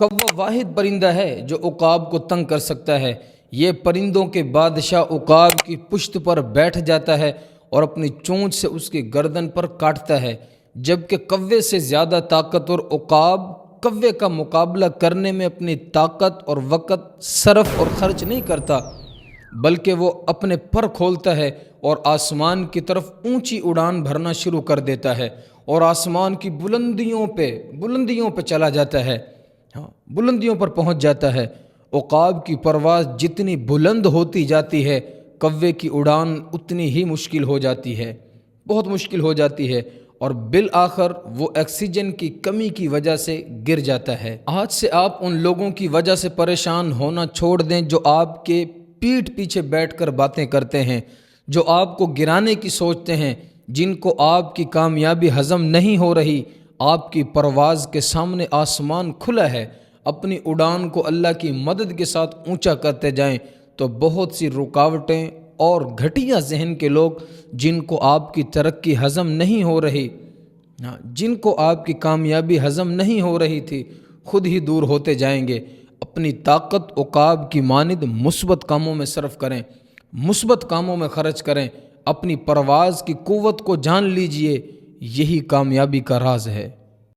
کوا واحد پرندہ ہے جو عقاب کو تنگ کر سکتا ہے۔ یہ پرندوں کے بادشاہ عقاب کی پشت پر بیٹھ جاتا ہے اور اپنی چونچ سے اس کی گردن پر کاٹتا ہے، جبکہ کوے سے زیادہ طاقتور عقاب کوے کا مقابلہ کرنے میں اپنی طاقت اور وقت صرف اور خرچ نہیں کرتا، بلکہ وہ اپنے پر کھولتا ہے اور آسمان کی طرف اونچی اڑان بھرنا شروع کر دیتا ہے اور آسمان کی بلندیوں پہ چلا جاتا ہے، بلندیوں پر پہنچ جاتا ہے۔ عقاب کی پرواز جتنی بلند ہوتی جاتی ہے، کوے کی اڑان اتنی ہی مشکل ہو جاتی ہے، بہت مشکل ہو جاتی ہے، اور بالآخر وہ آکسیجن کی کمی کی وجہ سے گر جاتا ہے۔ آج سے آپ ان لوگوں کی وجہ سے پریشان ہونا چھوڑ دیں جو آپ کے پیٹھ پیچھے بیٹھ کر باتیں کرتے ہیں، جو آپ کو گرانے کی سوچتے ہیں، جن کو آپ کی کامیابی ہضم نہیں ہو رہی۔ آپ کی پرواز کے سامنے آسمان کھلا ہے، اپنی اڑان کو اللہ کی مدد کے ساتھ اونچا کرتے جائیں تو بہت سی رکاوٹیں اور گھٹیا ذہن کے لوگ جن کو آپ کی ترقی ہضم نہیں ہو رہی، جن کو آپ کی کامیابی ہضم نہیں ہو رہی تھی، خود ہی دور ہوتے جائیں گے۔ اپنی طاقت عقاب کی مانند مثبت کاموں میں صرف کریں، مثبت کاموں میں خرچ کریں، اپنی پرواز کی قوت کو جان لیجئے، یہی کامیابی کا راز ہے۔